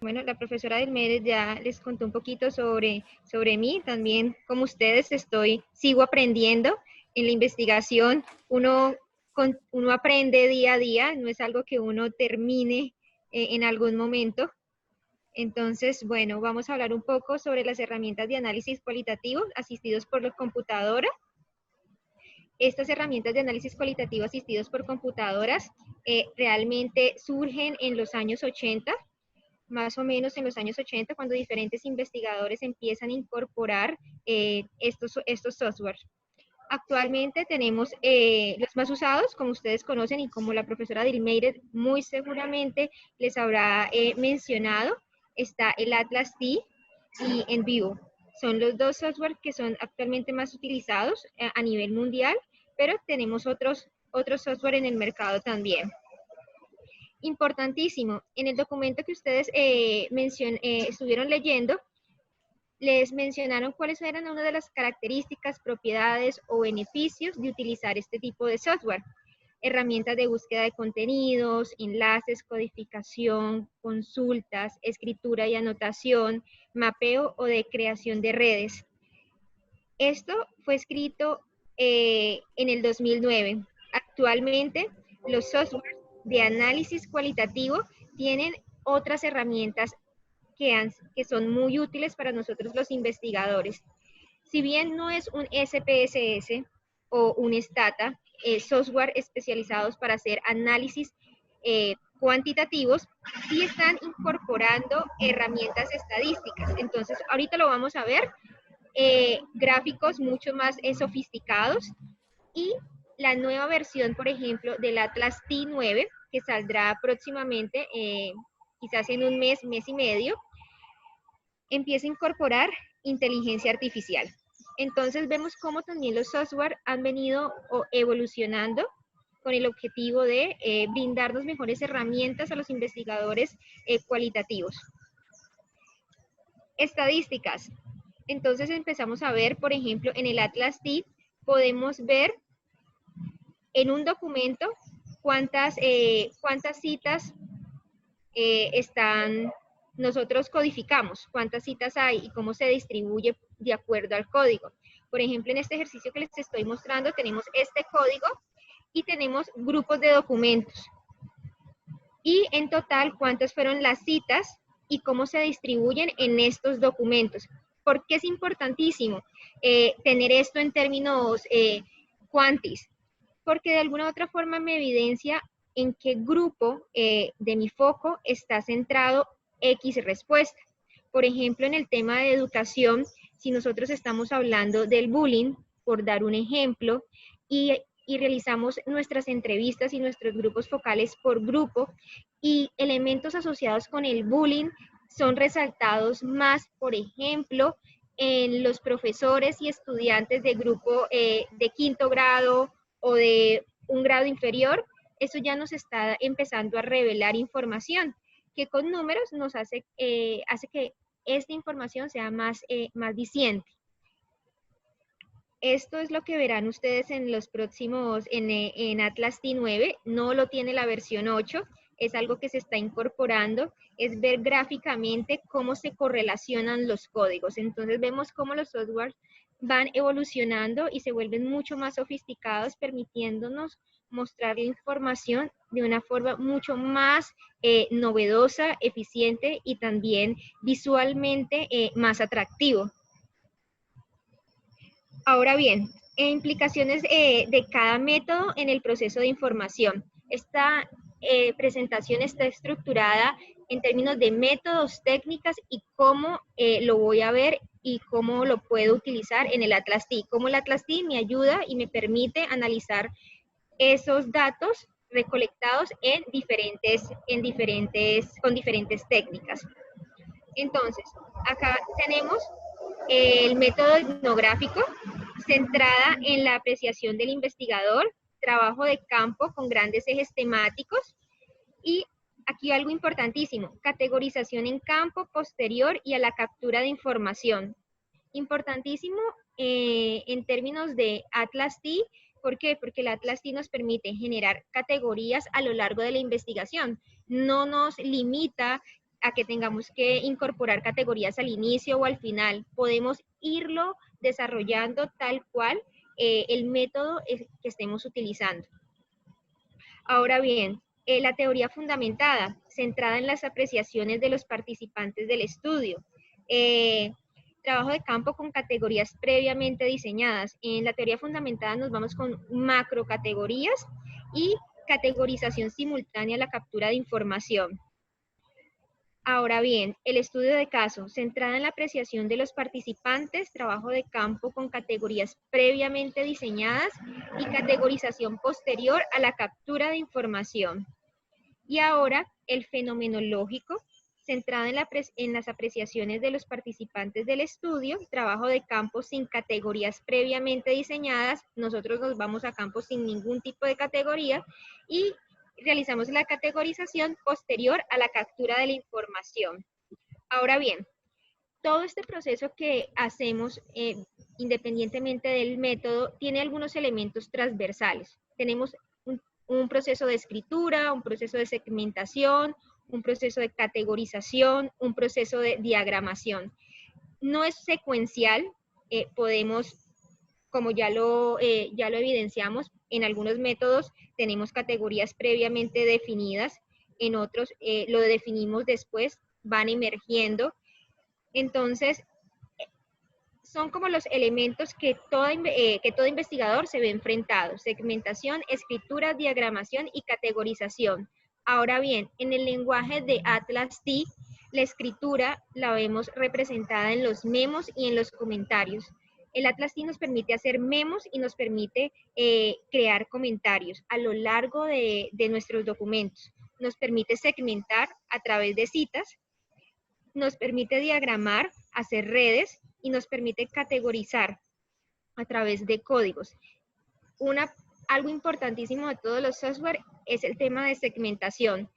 Bueno, la profesora Delmedes ya les contó un poquito sobre mí. También, como ustedes, sigo aprendiendo en la investigación. Uno aprende día a día, no es algo que uno termine en algún momento. Entonces, bueno, vamos a hablar un poco sobre las herramientas de análisis cualitativo asistidos por la computadora. Estas herramientas de análisis cualitativo asistidos por computadoras realmente surgen en los años 80, más o menos en los años 80, cuando diferentes investigadores empiezan a incorporar estos softwares. Actualmente tenemos los más usados, como ustedes conocen y como la profesora Dilmeire muy seguramente les habrá mencionado, está el Atlas T y Envivo. Son los dos software que son actualmente más utilizados a nivel mundial, pero tenemos otros software en el mercado también. Importantísimo, en el documento que ustedes estuvieron leyendo, les mencionaron cuáles eran una de las características, propiedades o beneficios de utilizar este tipo de software. Herramientas de búsqueda de contenidos, enlaces, codificación, consultas, escritura y anotación, mapeo o de creación de redes. Esto fue escrito en el 2009. Actualmente, los softwares de análisis cualitativo tienen otras herramientas que son muy útiles para nosotros los investigadores. Si bien no es un SPSS o un Stata, software especializados para hacer análisis cuantitativos, sí están incorporando herramientas estadísticas. Entonces, ahorita lo vamos a ver, gráficos mucho más sofisticados y la nueva versión, por ejemplo, del Atlas T9, que saldrá próximamente, quizás en un mes, mes y medio, empieza a incorporar inteligencia artificial. Entonces vemos cómo también los software han venido evolucionando con el objetivo de brindarnos mejores herramientas a los investigadores cualitativos. Estadísticas. Entonces empezamos a ver, por ejemplo, en el Atlas T, podemos ver en un documento cuántas citas nosotros codificamos, cuántas citas hay y cómo se distribuye de acuerdo al código. Por ejemplo, en este ejercicio que les estoy mostrando, tenemos este código y tenemos grupos de documentos. Y en total, cuántas fueron las citas y cómo se distribuyen en estos documentos. ¿Por qué es importantísimo tener esto en términos cuantis? Porque de alguna u otra forma me evidencia en qué grupo de mi foco está centrado X respuesta. Por ejemplo, en el tema de educación, si nosotros estamos hablando del bullying, por dar un ejemplo, y realizamos nuestras entrevistas y nuestros grupos focales por grupo, y elementos asociados con el bullying son resaltados más, por ejemplo, en los profesores y estudiantes de grupo de quinto grado o de un grado inferior. Eso ya nos está empezando a revelar información que con números nos hace que esta información sea más diciente. Esto es lo que verán ustedes en los próximos, en Atlas T9, no lo tiene la versión 8, es algo que se está incorporando, es ver gráficamente cómo se correlacionan los códigos. Entonces vemos cómo los softwares van evolucionando y se vuelven mucho más sofisticados, permitiéndonos mostrar la información de una forma mucho más novedosa, eficiente y también visualmente más atractivo. Ahora bien, implicaciones de cada método en el proceso de información. Esta presentación está estructurada en términos de métodos, técnicas y cómo lo voy a ver y cómo lo puedo utilizar en el Atlas T. Cómo el Atlas T me ayuda y me permite analizar esos datos recolectados con diferentes técnicas. Entonces, acá tenemos el método etnográfico, centrada en la apreciación del investigador, trabajo de campo con grandes ejes temáticos y aquí algo importantísimo, categorización en campo posterior y a la captura de información. Importantísimo en términos de Atlas T. ¿Por qué? Porque el Atlas T nos permite generar categorías a lo largo de la investigación. No nos limita a que tengamos que incorporar categorías al inicio o al final. Podemos irlo desarrollando tal cual el método que estemos utilizando. Ahora bien, la teoría fundamentada, centrada en las apreciaciones de los participantes del estudio. Trabajo de campo con categorías previamente diseñadas. En la teoría fundamentada nos vamos con macrocategorías y categorización simultánea a la captura de información. Ahora bien, el estudio de caso, centrada en la apreciación de los participantes, trabajo de campo con categorías previamente diseñadas y categorización posterior a la captura de información. Y ahora, el fenomenológico, centrado en las apreciaciones de los participantes del estudio, trabajo de campo sin categorías previamente diseñadas, nosotros nos vamos a campo sin ningún tipo de categoría y realizamos la categorización posterior a la captura de la información. Ahora bien, todo este proceso que hacemos, independientemente del método, tiene algunos elementos transversales. Tenemos un proceso de escritura, un proceso de segmentación, un proceso de categorización, un proceso de diagramación. No es secuencial, podemos, como ya lo evidenciamos, en algunos métodos tenemos categorías previamente definidas, en otros lo definimos después, van emergiendo. Entonces, son como los elementos que todo investigador se ve enfrentado: segmentación, escritura, diagramación y categorización. Ahora bien, en el lenguaje de Atlas-T, la escritura la vemos representada en los memos y en los comentarios. El Atlas-T nos permite hacer memos y nos permite crear comentarios a lo largo de nuestros documentos. Nos permite segmentar a través de citas, nos permite diagramar, hacer redes y nos permite categorizar a través de códigos. Algo importantísimo de todos los software es el tema de segmentación,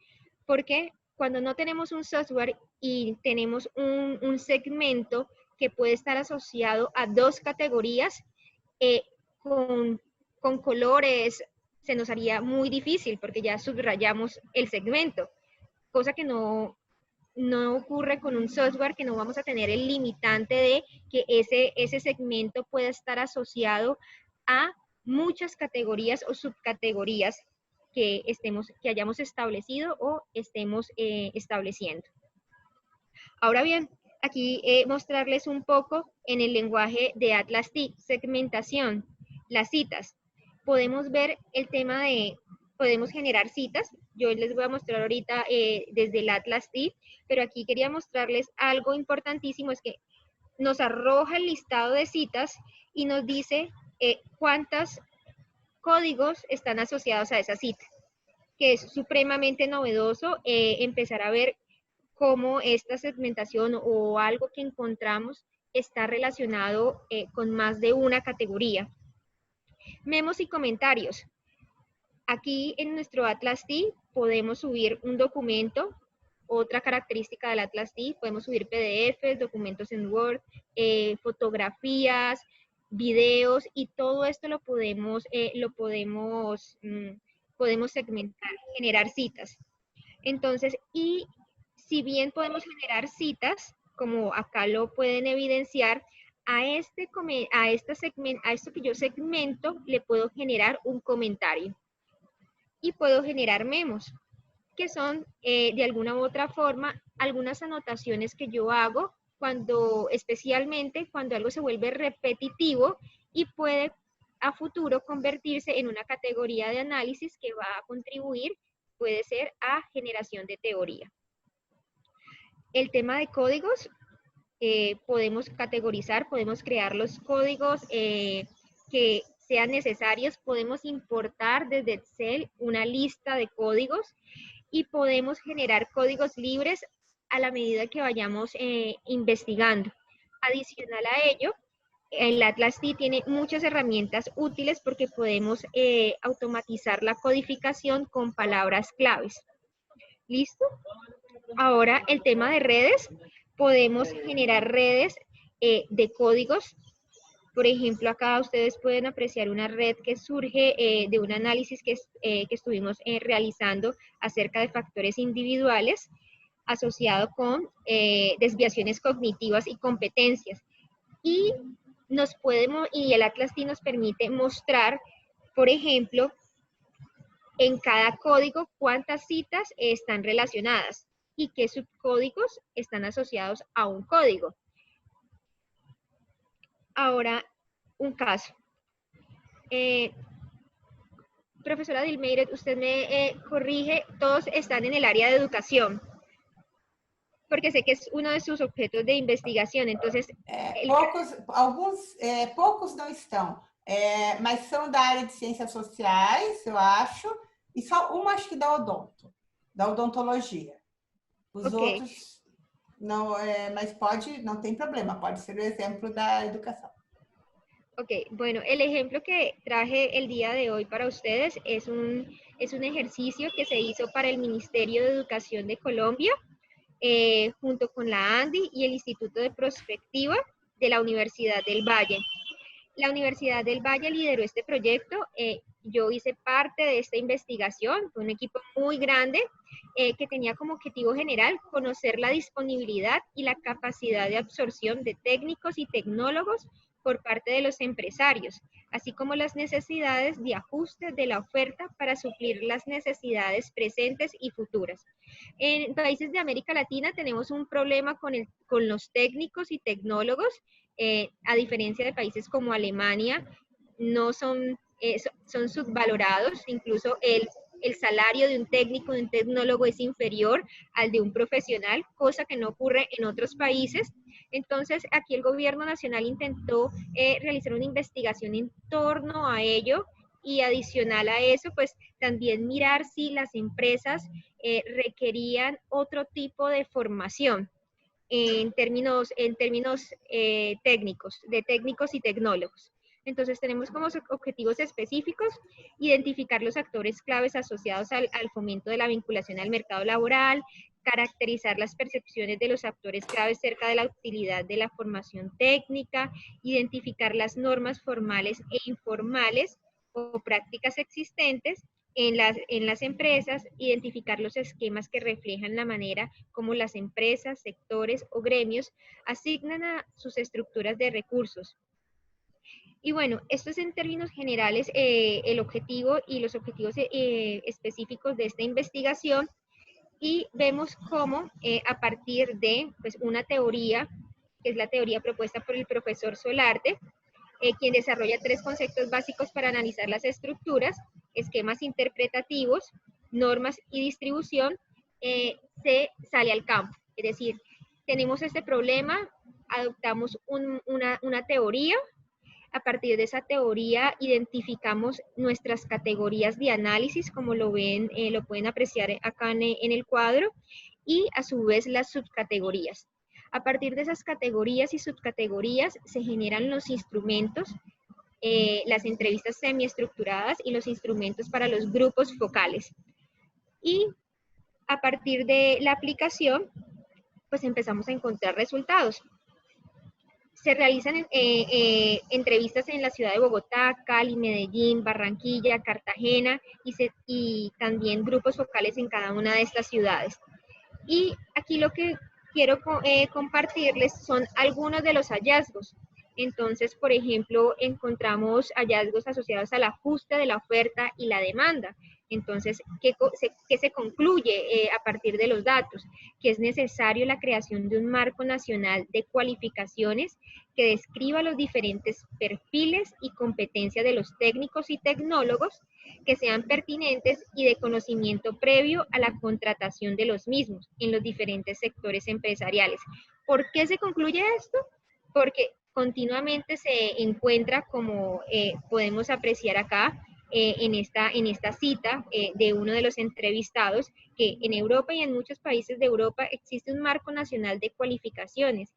porque cuando no tenemos un software y tenemos un segmento que puede estar asociado a dos categorías, con colores se nos haría muy difícil porque ya subrayamos el segmento, cosa que no ocurre con un software, que no vamos a tener el limitante de que ese segmento pueda estar asociado a muchas categorías o subcategorías que hayamos establecido o estemos estableciendo. Ahora bien, aquí mostrarles un poco en el lenguaje de Atlas-T, segmentación, las citas. Podemos ver el tema de, podemos generar citas. Yo les voy a mostrar ahorita desde el Atlas-T, pero aquí quería mostrarles algo importantísimo, es que nos arroja el listado de citas y nos dice cuántos códigos están asociados a esa cita, que es supremamente novedoso empezar a ver cómo esta segmentación o algo que encontramos está relacionado con más de una categoría. Memos y comentarios. Aquí en nuestro Atlas-T podemos subir un documento. Otra característica del Atlas-T, podemos subir PDFs, documentos en Word, fotografías, videos, y todo esto lo podemos segmentar, generar citas. Entonces, y si bien podemos generar citas, como acá lo pueden evidenciar, a esto que yo segmento le puedo generar un comentario y puedo generar memos, que son de alguna u otra forma algunas anotaciones que yo hago especialmente cuando algo se vuelve repetitivo y puede a futuro convertirse en una categoría de análisis que va a contribuir, puede ser, a generación de teoría. El tema de códigos, podemos categorizar, podemos crear los códigos que sean necesarios, podemos importar desde Excel una lista de códigos y podemos generar códigos libres a la medida que vayamos investigando. Adicional a ello, el Atlas-T tiene muchas herramientas útiles porque podemos automatizar la codificación con palabras claves. ¿Listo? Ahora, el tema de redes, podemos generar redes de códigos. Por ejemplo, acá ustedes pueden apreciar una red que surge de un análisis que estuvimos realizando acerca de factores individuales. asociado con desviaciones cognitivas y competencias. Y y el Atlas T nos permite mostrar, por ejemplo, en cada código cuántas citas están relacionadas y qué subcódigos están asociados a un código. Ahora, un caso. Profesora Dilmeiret, usted me corrige, todos están en el área de educación, porque sé que es uno de sus objetos de investigación, entonces... Poucos não estão, mas são da área de ciências sociais, eu acho, e só uma acho que da odontologia. Os outros não, mas não tem problema, pode ser o exemplo da educação. Ok, bueno, el ejemplo que traje el día de hoy para ustedes es un ejercicio que se hizo para el Ministerio de Educación de Colombia, junto con la ANDI y el Instituto de Prospectiva de la Universidad del Valle. La Universidad del Valle lideró este proyecto, yo hice parte de esta investigación, fue un equipo muy grande que tenía como objetivo general conocer la disponibilidad y la capacidad de absorción de técnicos y tecnólogos por parte de los empresarios, así como las necesidades de ajuste de la oferta para suplir las necesidades presentes y futuras. En países de América Latina tenemos un problema con los técnicos y tecnólogos, a diferencia de países como Alemania, no son subvalorados, incluso el salario de un técnico, de un tecnólogo es inferior al de un profesional, cosa que no ocurre en otros países. Entonces, aquí el gobierno nacional intentó realizar una investigación en torno a ello y adicional a eso, pues también mirar si las empresas requerían otro tipo de formación en términos técnicos, de técnicos y tecnólogos. Entonces tenemos como objetivos específicos identificar los actores claves asociados al fomento de la vinculación al mercado laboral, caracterizar las percepciones de los actores claves cerca de la utilidad de la formación técnica, identificar las normas formales e informales o prácticas existentes en las empresas, identificar los esquemas que reflejan la manera como las empresas, sectores o gremios asignan a sus estructuras de recursos. Y bueno, esto es en términos generales el objetivo y los objetivos específicos de esta investigación, y vemos cómo a partir de pues, una teoría, que es la teoría propuesta por el profesor Solarte, quien desarrolla 3 conceptos básicos para analizar las estructuras, esquemas interpretativos, normas y distribución, se sale al campo. Es decir, tenemos este problema, adoptamos una teoría, a partir de esa teoría identificamos nuestras categorías de análisis, como lo pueden apreciar acá en el cuadro, y a su vez las subcategorías. A partir de esas categorías y subcategorías se generan los instrumentos, las entrevistas semiestructuradas y los instrumentos para los grupos focales. Y a partir de la aplicación, pues empezamos a encontrar resultados. Se realizan entrevistas en la ciudad de Bogotá, Cali, Medellín, Barranquilla, Cartagena y también grupos focales en cada una de estas ciudades. Y aquí lo que quiero compartirles son algunos de los hallazgos. Entonces, por ejemplo, encontramos hallazgos asociados al ajuste de la oferta y la demanda. Entonces, ¿qué se concluye a partir de los datos? Que es necesario la creación de un marco nacional de cualificaciones que describa los diferentes perfiles y competencias de los técnicos y tecnólogos que sean pertinentes y de conocimiento previo a la contratación de los mismos en los diferentes sectores empresariales. ¿Por qué se concluye esto? Porque continuamente se encuentra, como podemos apreciar acá, en esta cita de uno de los entrevistados, que en Europa y en muchos países de Europa existe un marco nacional de cualificaciones,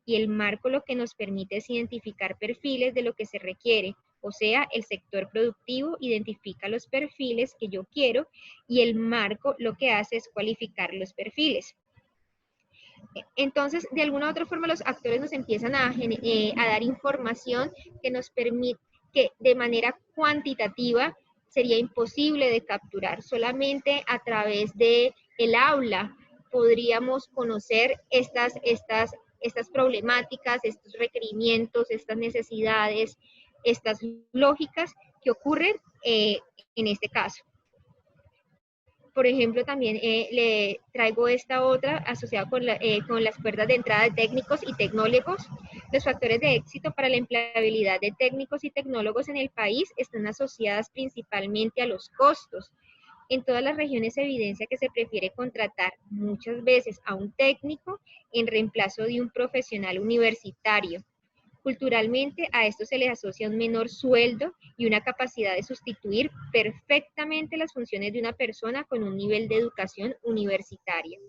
y el marco lo que nos permite es identificar perfiles de lo que se requiere, o sea, el sector productivo identifica los perfiles que yo quiero y el marco lo que hace es cualificar los perfiles. Entonces, de alguna u otra forma, los actores nos empiezan a dar información que nos permite, que de manera cuantitativa sería imposible de capturar, solamente a través de el aula podríamos conocer estas problemáticas, estos requerimientos, estas necesidades, estas lógicas que ocurren en este caso. Por ejemplo, también le traigo esta otra asociada con las puertas de entrada de técnicos y tecnólogos. Los factores de éxito para la empleabilidad de técnicos y tecnólogos en el país están asociadas principalmente a los costos. En todas las regiones se evidencia que se prefiere contratar muchas veces a un técnico en reemplazo de un profesional universitario. Culturalmente, a esto se les asocia un menor sueldo y una capacidad de sustituir perfectamente las funciones de una persona con un nivel de educación universitaria.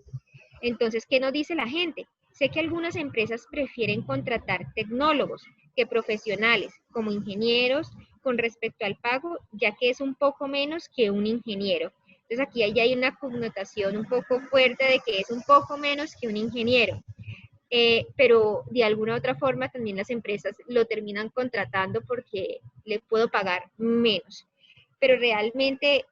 Entonces, ¿qué nos dice la gente? Sé que algunas empresas prefieren contratar tecnólogos que profesionales, como ingenieros, con respecto al pago, ya que es un poco menos que un ingeniero. Entonces, aquí ya hay una connotación un poco fuerte de que es un poco menos que un ingeniero. Pero de alguna u otra forma también las empresas lo terminan contratando porque le puedo pagar menos. Pero realmente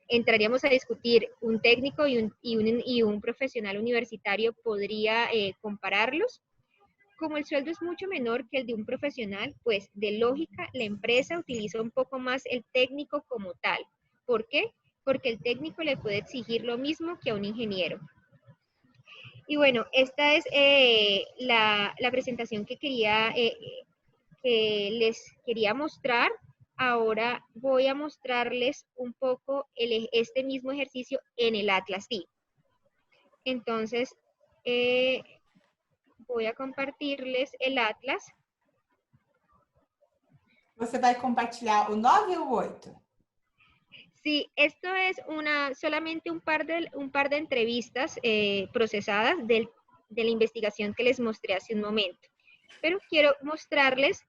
entraríamos a discutir un técnico y un profesional universitario, podría compararlos. Como el sueldo es mucho menor que el de un profesional, pues de lógica la empresa utiliza un poco más el técnico como tal. ¿Por qué? Porque el técnico le puede exigir lo mismo que a un ingeniero. Y bueno, esta es la presentación que les quería mostrar. Ahora voy a mostrarles un poco este mismo ejercicio en el Atlas TI. Entonces, voy a compartirles el Atlas. Você vai compartilhar o 9 ou o 8? Sí, esto es solamente un par de entrevistas procesadas de la investigación que les mostré hace un momento. Pero quiero mostrarles,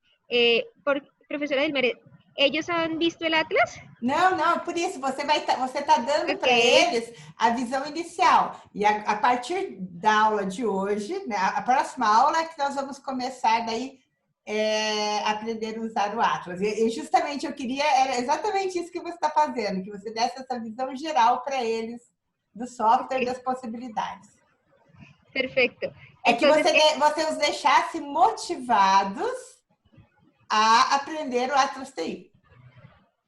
profesora Dilmeret, ¿ellos han visto el Atlas? Não, não, por isso você está dando para eles a visão inicial. E a partir da aula de hoje, né, a próxima aula é que nós vamos começar daí aprender a usar o Atlas. E justamente eu queria, era exatamente isso que você está fazendo, que você desse essa visão geral para eles do software e das possibilidades. Perfeito. É que você os deixasse motivados a aprender o Atlas TI.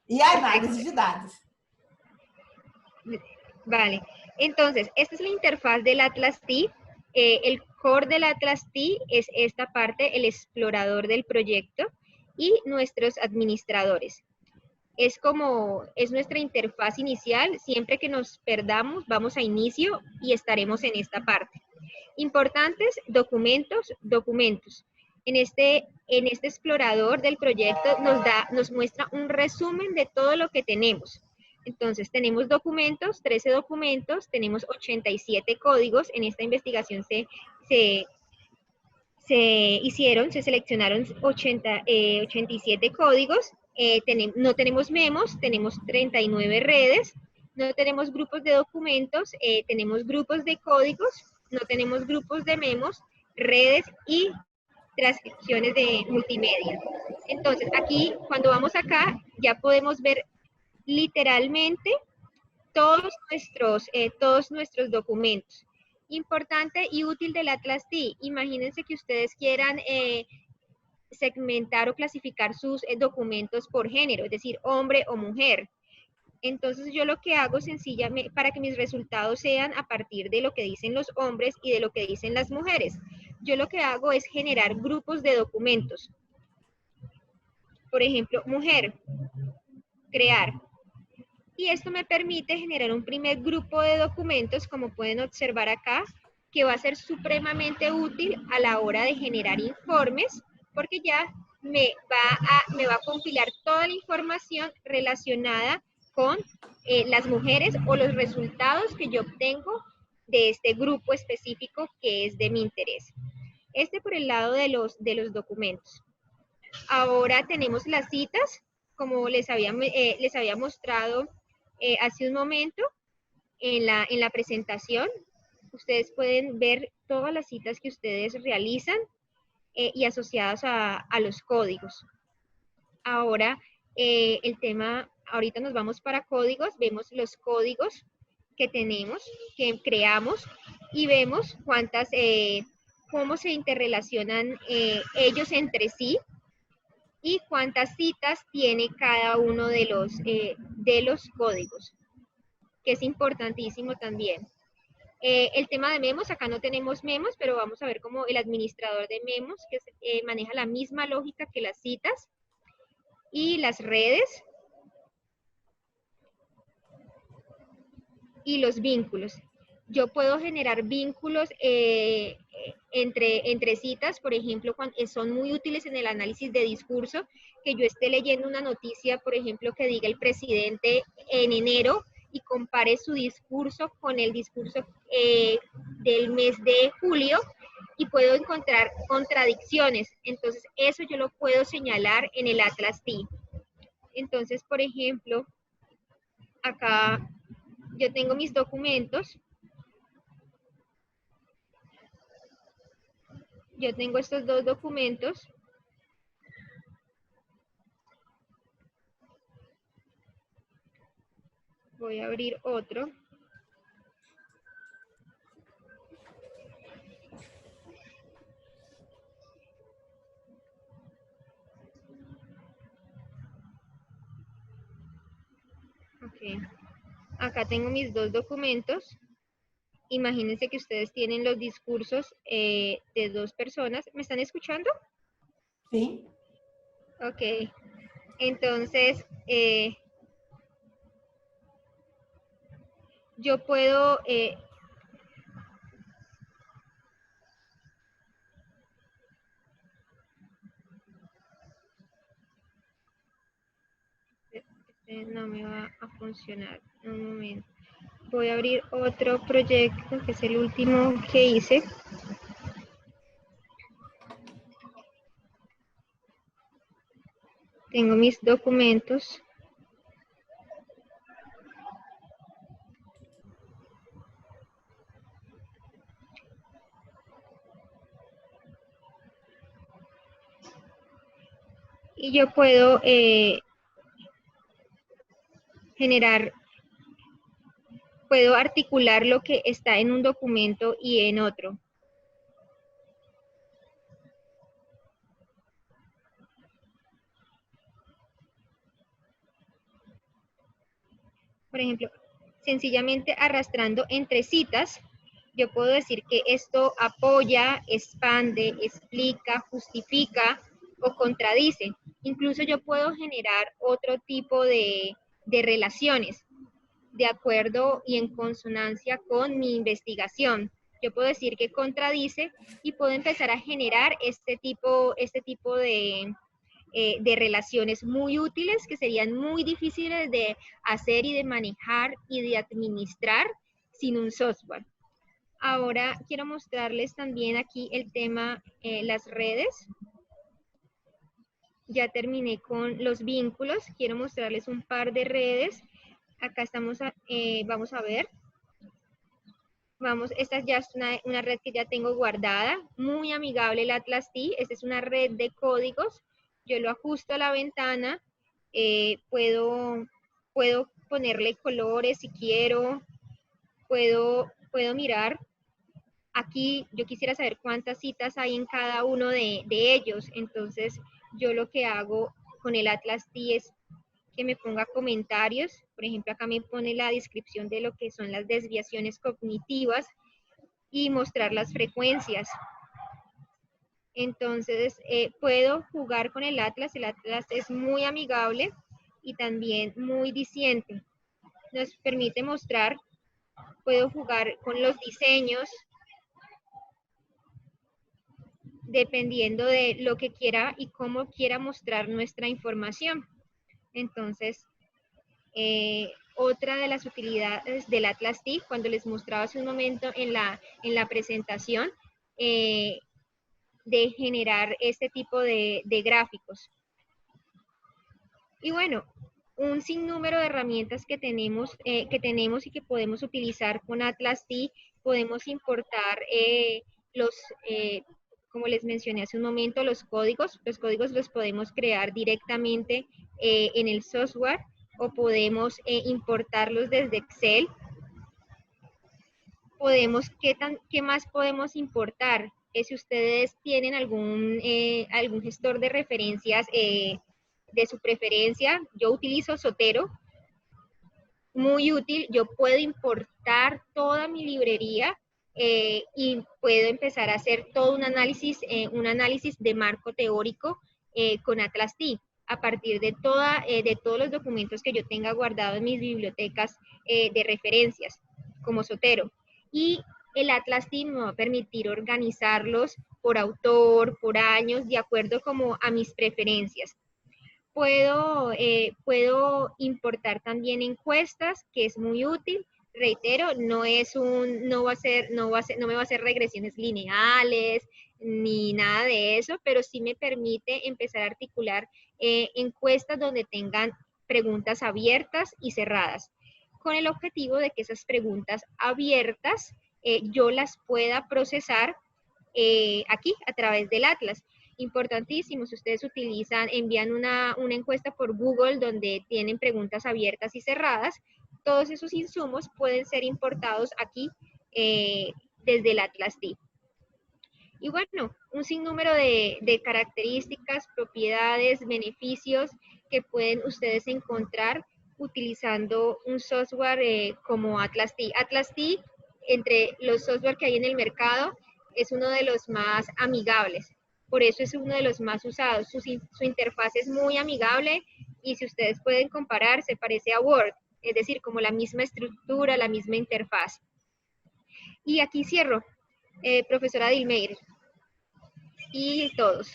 Y análisis de datos. Vale, entonces, esta es la interfaz del Atlas TI. El core del Atlas TI es esta parte, el explorador del proyecto y nuestros administradores. Es nuestra interfaz inicial. Siempre que nos perdamos, vamos a inicio y estaremos en esta parte. Importantes, documentos. En este explorador del proyecto nos muestra un resumen de todo lo que tenemos. Entonces, tenemos documentos, 13 documentos, tenemos 87 códigos. En esta investigación se seleccionaron 87 códigos. No tenemos memos, tenemos 39 redes. No tenemos grupos de documentos, tenemos grupos de códigos, no tenemos grupos de memos, redes y transcripciones de multimedia. Entonces, aquí, cuando vamos acá, ya podemos ver literalmente todos nuestros documentos. Importante y útil del Atlas TI. Imagínense que ustedes quieran segmentar o clasificar sus documentos por género, es decir, hombre o mujer. Entonces yo lo que hago sencillamente, para que mis resultados sean a partir de lo que dicen los hombres y de lo que dicen las mujeres, yo lo que hago es generar grupos de documentos. Por ejemplo, mujer, crear. Y esto me permite generar un primer grupo de documentos, como pueden observar acá, que va a ser supremamente útil a la hora de generar informes, porque ya me va a compilar toda la información relacionada con las mujeres o los resultados que yo obtengo de este grupo específico que es de mi interés. Por el lado de los documentos. Ahora tenemos las citas, como les había mostrado hace un momento en la presentación. Ustedes pueden ver todas las citas que ustedes realizan y asociadas a los códigos. Ahora, ahorita nos vamos para códigos, vemos los códigos que tenemos, que creamos, y vemos cuántas, cómo se interrelacionan ellos entre sí y cuántas citas tiene cada uno de los códigos, que es importantísimo también. El tema de memos, acá no tenemos memos, pero vamos a ver cómo el administrador de memos, que maneja la misma lógica que las citas y las redes y los vínculos. Yo puedo generar vínculos entre citas, por ejemplo, cuando son muy útiles en el análisis de discurso, que yo esté leyendo una noticia, por ejemplo, que diga el presidente en enero y compare su discurso con el discurso del mes de julio y puedo encontrar contradicciones. Entonces, eso yo lo puedo señalar en el Atlas T. Entonces, por ejemplo, acá yo tengo mis documentos. Yo tengo estos dos documentos. Voy a abrir otro. Ok. Acá tengo mis dos documentos. Imagínense que ustedes tienen los discursos de dos personas. ¿Me están escuchando? Sí. Ok. Entonces, yo puedo... no me va a funcionar. Un momento. Voy a abrir otro proyecto, que es el último que hice. Tengo mis documentos. Y yo puedo puedo articular lo que está en un documento y en otro. Por ejemplo, sencillamente arrastrando entre citas, yo puedo decir que esto apoya, expande, explica, justifica o contradice. Incluso yo puedo generar otro tipo de relaciones de acuerdo y en consonancia con mi investigación. Yo puedo decir que contradice y puedo empezar a generar este tipo de relaciones muy útiles que serían muy difíciles de hacer y de manejar y de administrar sin un software. Ahora quiero mostrarles también aquí el tema, las redes. Ya terminé con los vínculos. Quiero mostrarles un par de redes. Acá estamos, vamos a ver. Esta ya es una red que ya tengo guardada, muy amigable el Atlas T. Esta es una red de códigos. Yo lo ajusto a la ventana, puedo ponerle colores si quiero, puedo mirar. Aquí yo quisiera saber cuántas citas hay en cada uno de ellos. Entonces yo lo que hago con el Atlas T es que me ponga comentarios. Por ejemplo, acá me pone la descripción de lo que son las desviaciones cognitivas y mostrar las frecuencias. Entonces, puedo jugar con el Atlas es muy amigable y también muy diciente. Nos permite mostrar, puedo jugar con los diseños, dependiendo de lo que quiera y cómo quiera mostrar nuestra información. Entonces, otra de las utilidades del Atlas T, cuando les mostraba hace un momento en la presentación, de generar este tipo de gráficos. Y bueno, un sinnúmero de herramientas que tenemos y que podemos utilizar con Atlas T. Podemos importar como les mencioné hace un momento, los códigos. Los códigos los podemos crear directamente en el software o podemos importarlos desde Excel. ¿qué más podemos importar? Si ustedes tienen algún gestor de referencias de su preferencia, yo utilizo Zotero, muy útil. Yo puedo importar toda mi librería y puedo empezar a hacer todo un análisis de marco teórico con Atlas T, a partir de todos los documentos que yo tenga guardados en mis bibliotecas de referencias, como Zotero. Y el Atlas T me va a permitir organizarlos por autor, por años, de acuerdo como a mis preferencias. Puedo importar también encuestas, que es muy útil. Reitero, no me va a hacer regresiones lineales ni nada de eso, pero sí me permite empezar a articular encuestas donde tengan preguntas abiertas y cerradas, con el objetivo de que esas preguntas abiertas yo las pueda procesar aquí a través del Atlas. Importantísimo, si ustedes envían una encuesta por Google donde tienen preguntas abiertas y cerradas, todos esos insumos pueden ser importados aquí desde el Atlas T. Y bueno, un sinnúmero de características, propiedades, beneficios que pueden ustedes encontrar utilizando un software como Atlas T. Atlas T, entre los software que hay en el mercado, es uno de los más amigables. Por eso es uno de los más usados. Su interfaz es muy amigable y si ustedes pueden comparar, se parece a Word, es decir, como la misma estructura, la misma interfaz. Y aquí cierro, profesora Dilmeir, e todos.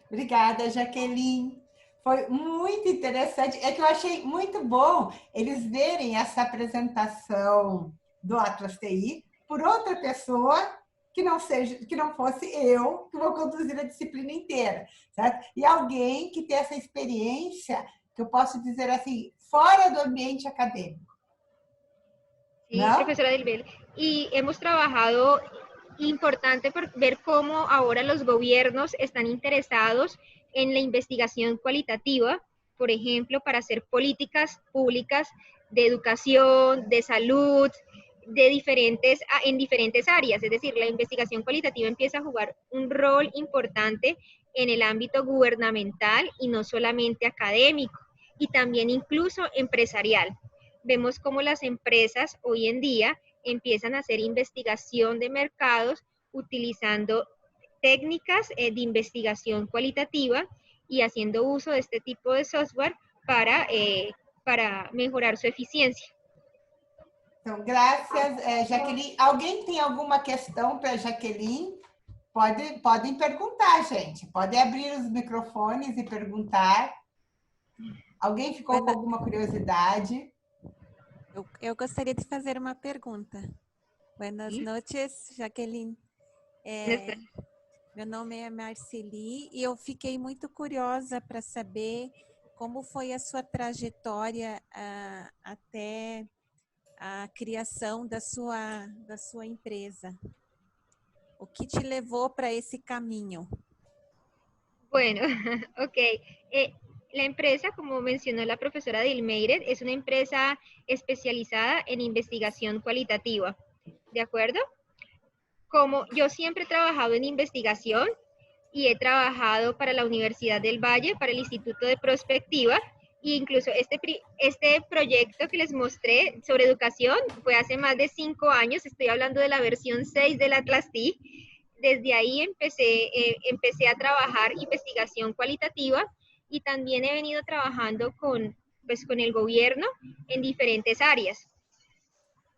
Obrigada, Jaqueline. Foi muito interessante. É que eu achei muito bom eles verem essa apresentação do Atlas TI por outra pessoa que não fosse eu que vou conduzir a disciplina inteira, certo? E alguém que tem essa experiência, que eu posso dizer assim, fora do ambiente acadêmico. Sí, ¿no? Profesora Dilbel. Y hemos trabajado importante por ver cómo ahora los gobiernos están interesados en la investigación cualitativa, por ejemplo, para hacer políticas públicas de educación, de salud, en diferentes áreas. Es decir, la investigación cualitativa empieza a jugar un rol importante en el ámbito gubernamental y no solamente académico, y también incluso empresarial. Vemos cómo las empresas hoy en día empiezan a hacer investigación de mercados utilizando técnicas de investigación cualitativa y haciendo uso de este tipo de software para mejorar su eficiencia. Então, graças, Jaqueline. Alguém tem alguma questão para a Jaqueline? Podem perguntar, gente. Podem abrir os microfones e perguntar. Alguém ficou com alguma curiosidade? Eu gostaria de fazer uma pergunta. Buenas noches, Jaqueline. Meu nome é Marceli e eu fiquei muito curiosa para saber como foi a sua trajetória até a criação da sua empresa. O que te levou para esse caminho? Bueno, ok. La empresa, como mencionó la profesora Dilmeire, es una empresa especializada en investigación cualitativa, ¿de acuerdo? Como yo siempre he trabajado en investigación y he trabajado para la Universidad del Valle, para el Instituto de Prospectiva, e incluso este proyecto que les mostré sobre educación fue hace más de 5 años, estoy hablando de la versión 6 del Atlas T. Desde ahí empecé a trabajar investigación cualitativa y también he venido trabajando con el gobierno en diferentes áreas.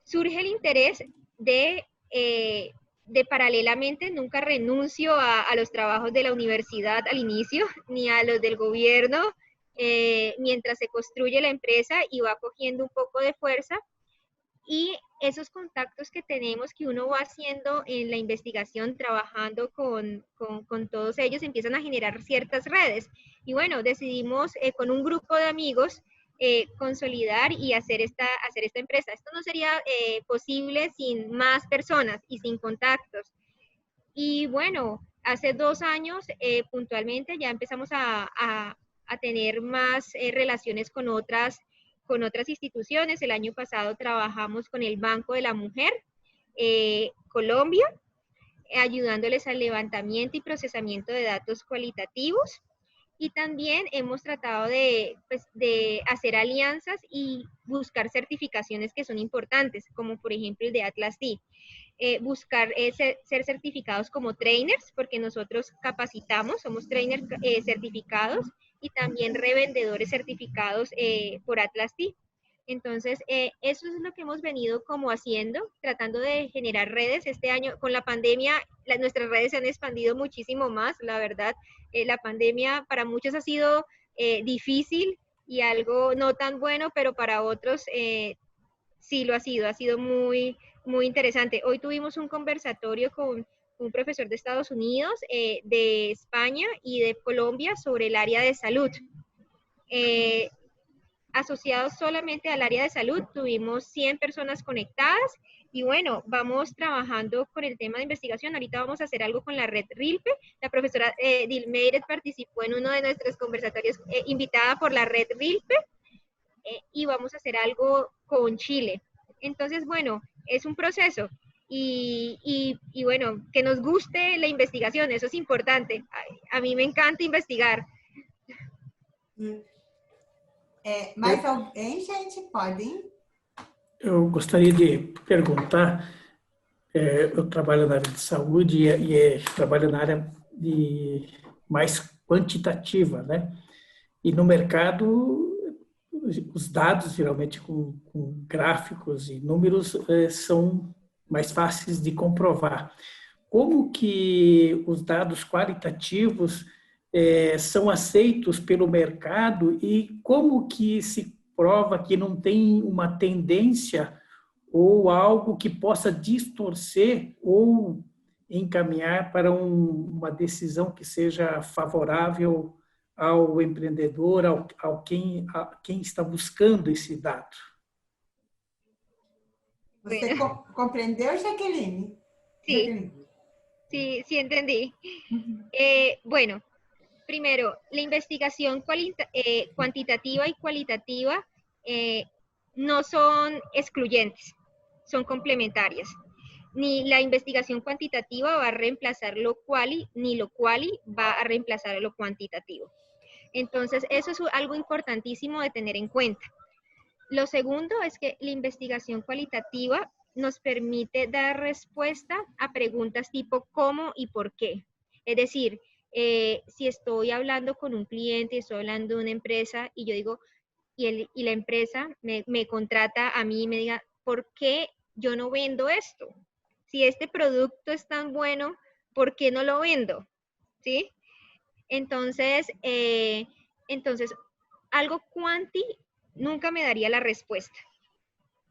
Surge el interés de paralelamente, nunca renuncio a los trabajos de la universidad al inicio, ni a los del gobierno, mientras se construye la empresa y va cogiendo un poco de fuerza. Y esos contactos que tenemos, que uno va haciendo en la investigación, trabajando con todos ellos, empiezan a generar ciertas redes. Y bueno, decidimos con un grupo de amigos consolidar y hacer esta empresa. Esto no sería posible sin más personas y sin contactos. Y bueno, hace 2 años puntualmente ya empezamos a tener más relaciones con otras instituciones. El año pasado trabajamos con el Banco de la Mujer Colombia, ayudándoles al levantamiento y procesamiento de datos cualitativos. Y también hemos tratado de hacer alianzas y buscar certificaciones que son importantes, como por ejemplo el de Atlas D. Buscar ser certificados como trainers, porque nosotros capacitamos, somos trainers certificados y también revendedores certificados por Atlas D. Entonces, eso es lo que hemos venido como haciendo, tratando de generar redes. Este año, con la pandemia, nuestras redes se han expandido muchísimo más, la verdad. La pandemia para muchos ha sido difícil y algo no tan bueno, pero para otros sí lo ha sido muy, muy interesante. Hoy tuvimos un conversatorio con un profesor de Estados Unidos, de España y de Colombia sobre el área de salud. Asociados solamente al área de salud, tuvimos 100 personas conectadas y bueno, vamos trabajando con el tema de investigación. Ahorita vamos a hacer algo con la red RILPE. La profesora Dilmeiret participó en uno de nuestros conversatorios invitada por la red RILPE y vamos a hacer algo con Chile. Entonces, bueno, es un proceso y bueno, que nos guste la investigación, eso es importante. A mí me encanta investigar. Mais alguém, gente? Podem? Eu gostaria de perguntar, eu trabalho na área de saúde e trabalho na área mais quantitativa, né? E no mercado, os dados, geralmente com gráficos e números, são mais fáceis de comprovar. Como que os dados qualitativos são aceitos pelo mercado e como que se prova que não tem uma tendência ou algo que possa distorcer ou encaminhar para uma decisão que seja favorável ao empreendedor, a quem está buscando esse dado? Você compreendeu, Jaqueline? Sí, Jaqueline. sí entendí. Bueno, primero, la investigación cuantitativa y cualitativa no son excluyentes, son complementarias. Ni la investigación cuantitativa va a reemplazar lo quali, ni lo quali va a reemplazar lo cuantitativo. Entonces, eso es algo importantísimo de tener en cuenta. Lo segundo es que la investigación cualitativa nos permite dar respuesta a preguntas tipo cómo y por qué. Es decir, si estoy hablando con un cliente, estoy hablando de una empresa y yo digo, y la empresa me contrata a mí y me diga, ¿por qué yo no vendo esto? Si este producto es tan bueno, ¿por qué no lo vendo? ¿Sí? Entonces, algo cuanti nunca me daría la respuesta.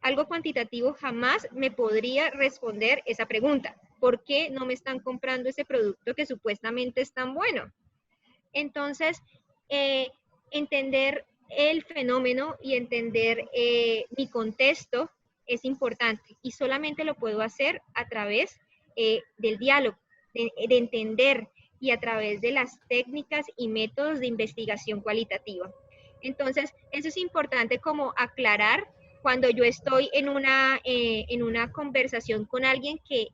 Algo cuantitativo jamás me podría responder esa pregunta. ¿Por qué no me están comprando ese producto que supuestamente es tan bueno? Entonces, entender el fenómeno y entender mi contexto es importante y solamente lo puedo hacer a través del diálogo, de entender y a través de las técnicas y métodos de investigación cualitativa. Entonces, eso es importante como aclarar cuando yo estoy en una conversación con alguien que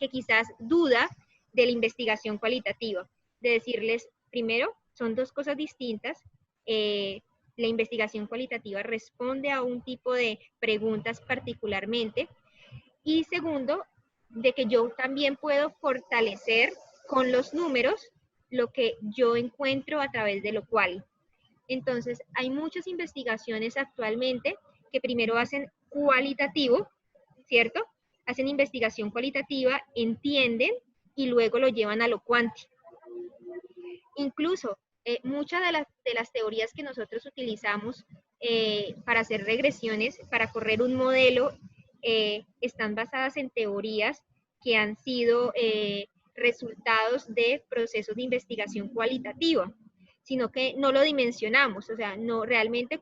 quizás duda de la investigación cualitativa, de decirles, primero, son dos cosas distintas. La investigación cualitativa responde a un tipo de preguntas particularmente. Y segundo, de que yo también puedo fortalecer con los números lo que yo encuentro a través de lo cual. Entonces, hay muchas investigaciones actualmente que primero hacen cualitativo, ¿cierto? Hacen investigación cualitativa, entienden y luego lo llevan a lo cuanti. Incluso, muchas de las teorías que nosotros utilizamos para hacer regresiones, para correr un modelo, están basadas en teorías que han sido resultados de procesos de investigación cualitativa, sino que no lo dimensionamos, o sea, no realmente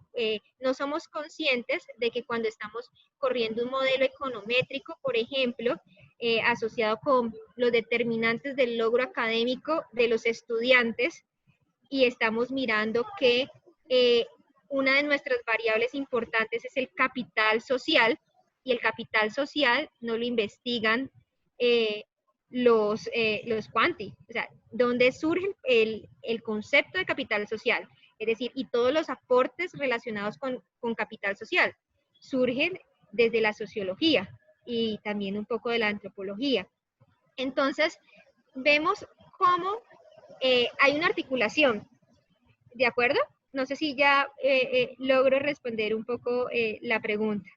no somos conscientes de que cuando estamos corriendo un modelo econométrico, por ejemplo, asociado con los determinantes del logro académico de los estudiantes, y estamos mirando que una de nuestras variables importantes es el capital social, y el capital social no lo investigan los quanti. O sea, ¿dónde surge el concepto de capital social? Es decir, y todos los aportes relacionados con capital social surgen desde la sociología y también un poco de la antropología. Entonces, vemos cómo hay una articulación, ¿de acuerdo? No sé si ya logro responder un poco la pregunta.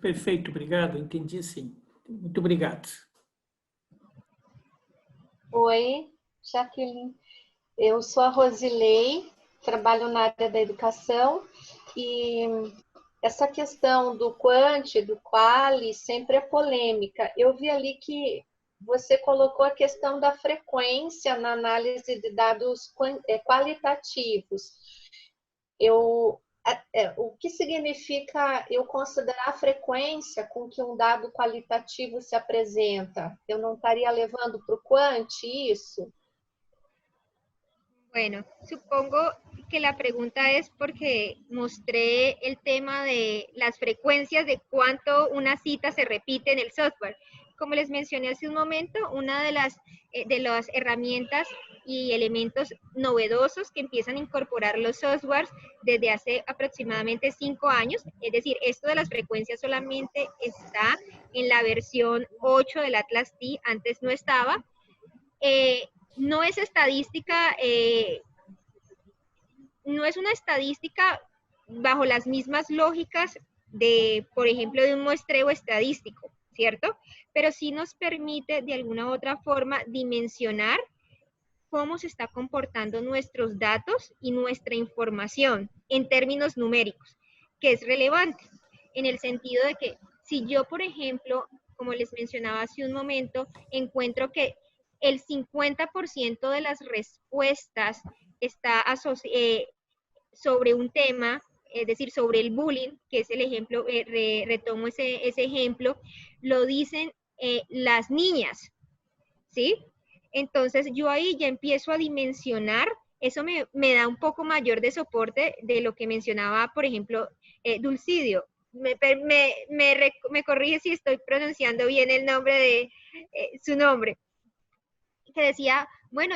Perfeito, obrigado, entendi sim. Muito obrigado. Oi, Jaqueline. Eu sou a Rosilei, trabalho na área da educação e essa questão do quanti, do quali, sempre é polêmica. Eu vi ali que você colocou a questão da frequência na análise de dados qualitativos. O que significa eu considerar a frequência com que um dado qualitativo se apresenta? Eu não estaria levando para o quanti isso? Bueno, supongo que la pregunta es porque mostré el tema de las frecuencias de cuánto una cita se repite en el software. Como les mencioné hace un momento, una de las herramientas y elementos novedosos que empiezan a incorporar los softwares desde hace aproximadamente 5 años, es decir, esto de las frecuencias solamente está en la versión 8 del Atlas T, antes no estaba. No es estadística, no es una estadística bajo las mismas lógicas de, por ejemplo, de un muestreo estadístico, ¿cierto? Pero sí nos permite de alguna u otra forma dimensionar cómo se está comportando nuestros datos y nuestra información en términos numéricos, que es relevante, en el sentido de que si yo, por ejemplo, como les mencionaba hace un momento, encuentro que el 50% de las respuestas está sobre un tema, es decir, sobre el bullying, que es el ejemplo, retomo ese ejemplo, lo dicen las niñas, ¿sí? Entonces yo ahí ya empiezo a dimensionar, eso me da un poco mayor de soporte de lo que mencionaba, por ejemplo, Dulcidio. Me corrige si estoy pronunciando bien el nombre de su nombre, que decía, bueno,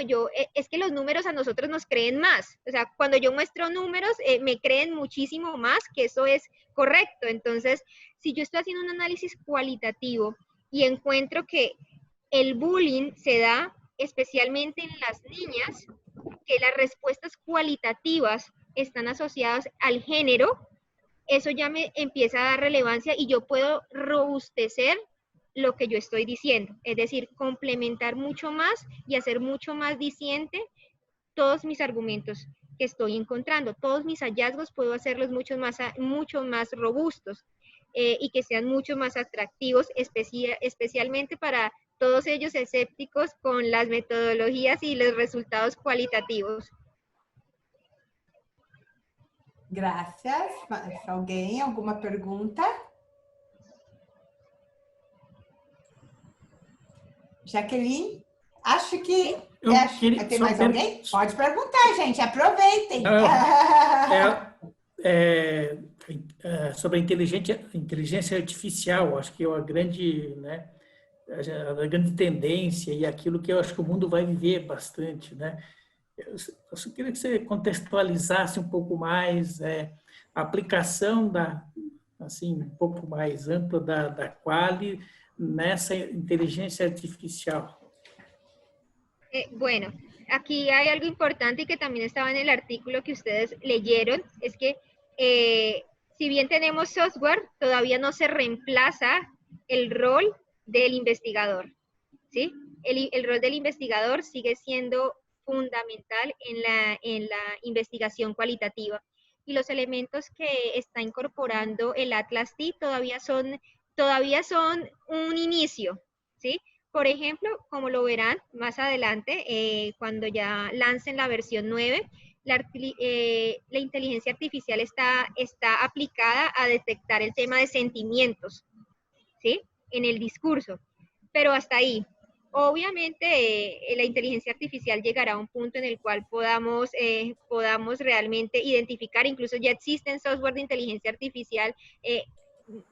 es que los números a nosotros nos creen más. O sea, cuando yo muestro números, me creen muchísimo más que eso es correcto. Entonces, si yo estoy haciendo un análisis cualitativo y encuentro que el bullying se da especialmente en las niñas, que las respuestas cualitativas están asociadas al género, eso ya me empieza a dar relevancia y yo puedo robustecer lo que yo estoy diciendo, es decir, complementar mucho más y hacer mucho más diciente todos mis argumentos que estoy encontrando, todos mis hallazgos puedo hacerlos mucho más robustos y que sean mucho más atractivos, especialmente para todos ellos escépticos con las metodologías y los resultados cualitativos. Gracias. ¿Alguien? ¿Alguna pergunta? Jaqueline, acho que... Tem mais alguém? Pode perguntar, gente. Aproveitem. Sobre a inteligência artificial, acho que é a grande tendência e aquilo que eu acho que o mundo vai viver bastante, né? Eu só queria que você contextualizasse um pouco mais a aplicação um pouco mais ampla da Quali nessa inteligência artificial. Bueno, aquí hay algo importante y que también estaba en el artículo que ustedes leyeron, es que si bien tenemos software, todavía no se reemplaza el rol del investigador, ¿sí? El rol del investigador sigue siendo fundamental en la investigación cualitativa. Y los elementos que está incorporando el Atlas T todavía son un inicio, ¿sí? Por ejemplo, como lo verán más adelante, cuando ya lancen la versión 9, la inteligencia artificial está aplicada a detectar el tema de sentimientos, ¿sí? En el discurso. Pero hasta ahí. Obviamente, la inteligencia artificial llegará a un punto en el cual podamos realmente identificar, incluso ya existen software de inteligencia artificial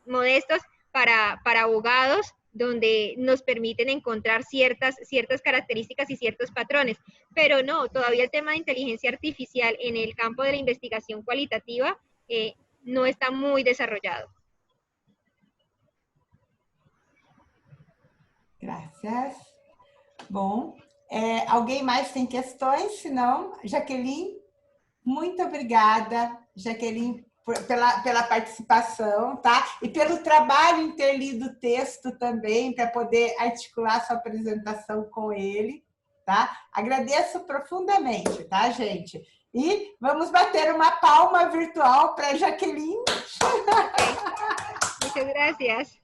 modestos para abogados, donde nos permiten encontrar ciertas características y ciertos patrones. Pero no, todavía el tema de inteligencia artificial en el campo de la investigación cualitativa no está muy desarrollado. Graças. Bom, alguém mais tem questões? Se não, Jaqueline, muito obrigada, Jaqueline, pela participação, tá? E pelo trabalho em ter lido o texto também, para poder articular sua apresentação com ele, tá? Agradeço profundamente, tá, gente? E vamos bater uma palma virtual para Jaqueline. Muchas gracias.